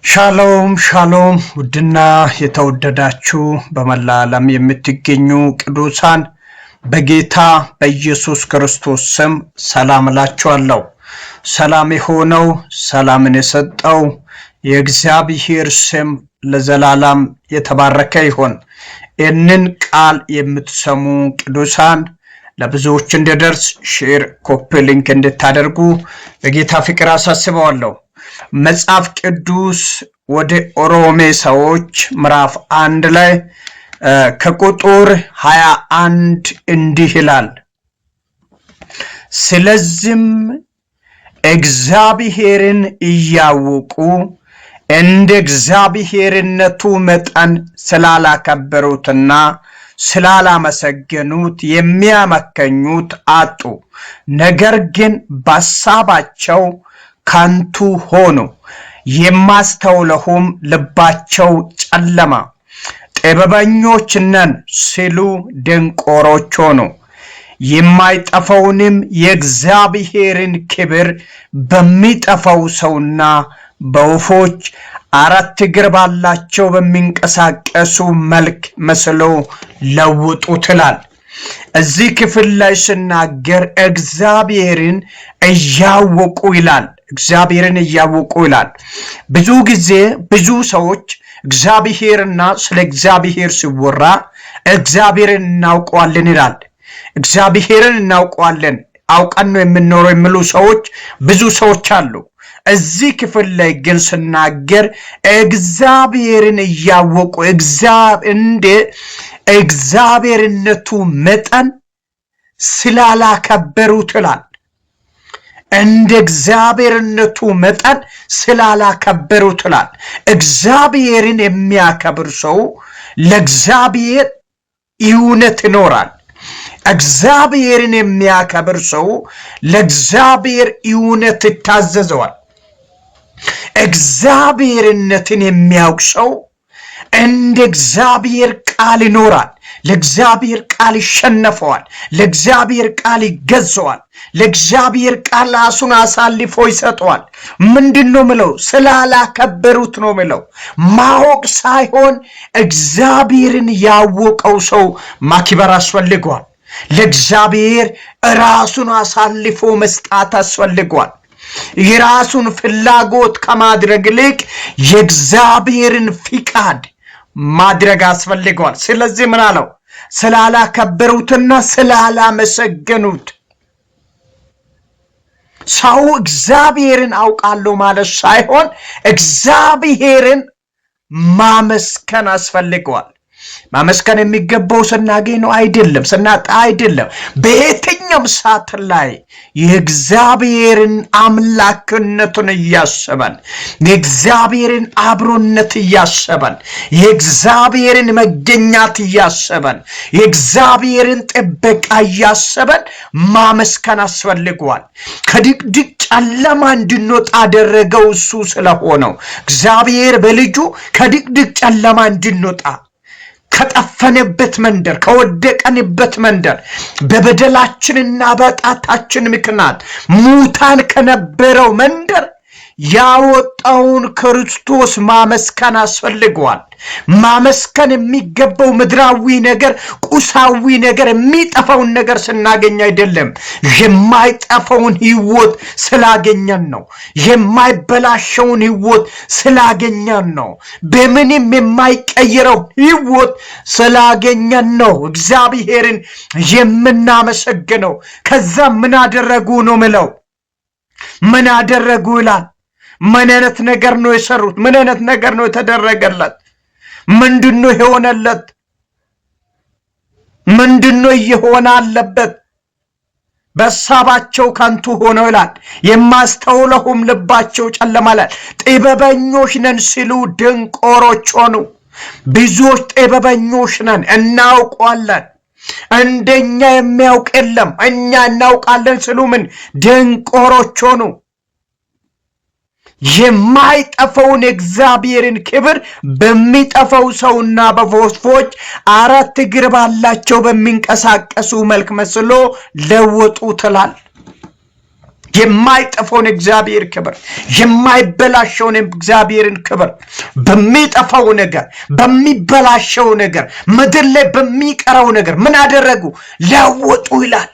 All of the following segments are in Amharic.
ሻሎም ሻሎም ውድና የተወደዳችሁ በመላ ዓለም የምትገኙ ቅዱሳን በጌታ በኢየሱስ ክርስቶስ ስም ሰላም እላችኋለሁ። ሰላም የሆነው ሰላምን የሰጠው የእግዚአብሔር ስም ለዘላለም የተባረከ ይሁን። ይህንን ቃል የምትሰሙ ቅዱሳን ለብዙዎች እንዲደርስ ሼር ኮፒ ሊንክ እንድታደርጉ በጌታ ፍቅር አሳስባለሁ። መጽሐፍ ቅዱስ ወደ ሮሜ ሰዎች ምዕራፍ 1 ላይ ከቁጥር 21 እንዲህ ይላል። ስለዚህም እግዚአብሔርን እያወቁ እንደ እግዚአብሔርነቱ መጠን ስላላከበሩትና ስላላመሰገኑት የሚያመከኙት አጡ። ነገር ግን በሐሳባቸው ከንቱ ሆኑ፣ የማስተውለውም ልባቸው ጨለማ። ጥበበኞች ነን ሲሉ ደንቆሮች ሆኑ፣ የማይጠፋውንም የእግዚአብሔርን ክብር በሚጠፋው ሰውና በወፎች አራት እግር ባላቸው በሚንቀሳቀሱ መልክ መስሎ ለውጡት ይላል። እዚህ ክፍል ላይ ስናገር እግዚአብሔርን እያወቁ ይላል። እግዚአብሔርን እያወቁ ይላል። ብዙ ጊዜ ብዙ ሰዎች እግዚአብሔርና ስለ እግዚአብሔር ሲወራ እግዚአብሔርን እናውቀዋለን ይላል። እግዚአብሔርን እናውቀዋለን፣ አውቀን ነው የምንኖረው የሚሉ ሰዎች ብዙ ሰዎች አሉ። እዚህ ክፍል ላይ ግን ስናገር እግዚአብሔርን እያወቁ እንደ እግዚአብሔርነቱ መጠን ስላላከበሩት ይላል። እንደ እግዚአብሔርነቱ መጠን ስላላከበሩት ይላል። እግዚአብሔርን የሚያከብር ሰው ለእግዚአብሔር እውነት ይኖራል። እግዚአብሔርን የሚያከብር ሰው ለእግዚአብሔር እውነት ይታዘዘዋል። እግዚአብሔርነትን የሚያውቅ ሰው እንደ እግዚአብሔር ቃል ይኖራል። ለእግዚአብሔር ቃል ይሸነፈዋል። ለእግዚአብሔር ቃል ይገዛዋል። ለእግዚአብሔር ቃል ራሱን አሳልፎ ይሰጠዋል። ምንድነው ምለው? ስላላከበሩት ነው ምለው። ማወቅ ሳይሆን እግዚአብሔርን ያወቀው ሰው ማክበር አስፈልጓል። ለእግዚአብሔር ራሱን አሳልፎ መስጣት አስፈልጓል። የራሱን ፍላጎት ከማድረግ ይልቅ የእግዚአብሔርን ፍቃድ ማድረግ አስፈልጓል። ስለዚህ ምን አለው? ስላላከበሩትና ስላላመሰገኑት። ሰው እግዚአብሔርን አውቃለሁ ማለት ሳይሆን እግዚአብሔርን ማመስገን አስፈልጓል። ማመስገን የሚገባው ስናገኝ ነው አይደለም፣ ስናጣ አይደለም። በየትኛውም ሰዓት ላይ የእግዚአብሔርን አምላክነቱን እያሰበን፣ የእግዚአብሔርን አብሮነት እያሰበን፣ የእግዚአብሔርን መገኛት እያሰበን፣ የእግዚአብሔርን ጥበቃ እያሰበን ማመስገን አስፈልጓል። ከድቅድቅ ጨለማ እንድንወጣ አደረገው እሱ ስለሆነው እግዚአብሔር በልጁ ከድቅድቅ ጨለማ እንድንወጣ ከጠፈንበት መንደር፣ ከወደቀንበት መንደር በበደላችንና በጣታችን ምክንያት ሙታን ከነበረው መንደር ያወጣውን ክርስቶስ ማመስገን አስፈልጓል። ማመስገን የሚገባው ምድራዊ ነገር፣ ቁሳዊ ነገር፣ የሚጠፋውን ነገር ስናገኝ አይደለም። የማይጠፋውን ሕይወት ስላገኘን ነው። የማይበላሸውን ሕይወት ስላገኘን ነው። በምንም የማይቀየረው ሕይወት ስላገኘን ነው እግዚአብሔርን የምናመሰግነው። ከዛ ምን አደረጉ ነው ምለው? ምን አደረጉ ይላል። ምን አይነት ነገር ነው የሰሩት? ምን አይነት ነገር ነው የተደረገለት? ምንድነው የሆነለት? ምንድነው እየሆነ አለበት? በሐሳባቸው ከንቱ ሆነው ይላል። የማስተውለውም ልባቸው ጨለማ ይላል። ጥበበኞች ነን ሲሉ ደንቆሮች ሆኑ። ብዙዎች ጥበበኞች ነን፣ እናውቀዋለን፣ እንደኛ የሚያውቅ የለም፣ እኛ እናውቃለን ሲሉ ምን ደንቆሮች ሆኑ። የማይጠፋውን እግዚአብሔርን ክብር በሚጠፋው ሰውና በወፎች አራት እግር ባላቸው በሚንቀሳቀሱ መልክ መስሎ ለወጡ ትላል። የማይጠፋውን እግዚአብሔር ክብር፣ የማይበላሸውን እግዚአብሔርን ክብር በሚጠፋው ነገር፣ በሚበላሸው ነገር፣ ምድር ላይ በሚቀረው ነገር ምን አደረጉ? ለወጡ ይላል።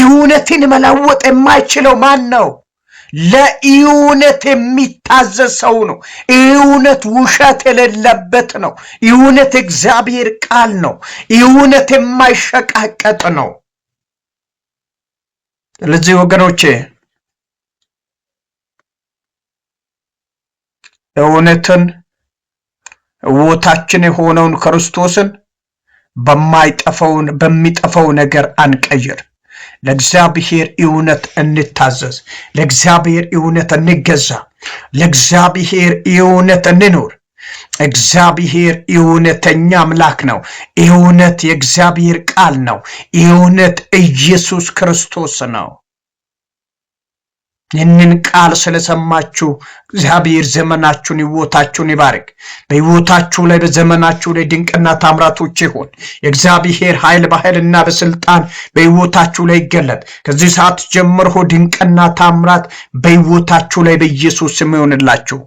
እውነትን መለወጥ የማይችለው ማን ነው? ለእውነት የሚታዘዝ ሰው ነው። እውነት ውሸት የሌለበት ነው። እውነት እግዚአብሔር ቃል ነው። እውነት የማይሸቃቀጥ ነው። ስለዚህ ወገኖቼ እውነትን ሕይወታችን የሆነውን ክርስቶስን በሚጠፋው ነገር አንቀይር። ለእግዚአብሔር እውነት እንታዘዝ። ለእግዚአብሔር እውነት እንገዛ። ለእግዚአብሔር እውነት እንኖር። እግዚአብሔር እውነተኛ አምላክ ነው። እውነት የእግዚአብሔር ቃል ነው። እውነት ኢየሱስ ክርስቶስ ነው። ይህንን ቃል ስለሰማችሁ እግዚአብሔር ዘመናችሁን ሕይወታችሁን ይባርክ። በሕይወታችሁ ላይ በዘመናችሁ ላይ ድንቅና ታምራቶች ይሁን። የእግዚአብሔር ኃይል በኃይልና በስልጣን በሕይወታችሁ ላይ ይገለጥ። ከዚህ ሰዓት ጀምሮ ድንቅና ታምራት በሕይወታችሁ ላይ በኢየሱስ ስም ይሆንላችሁ።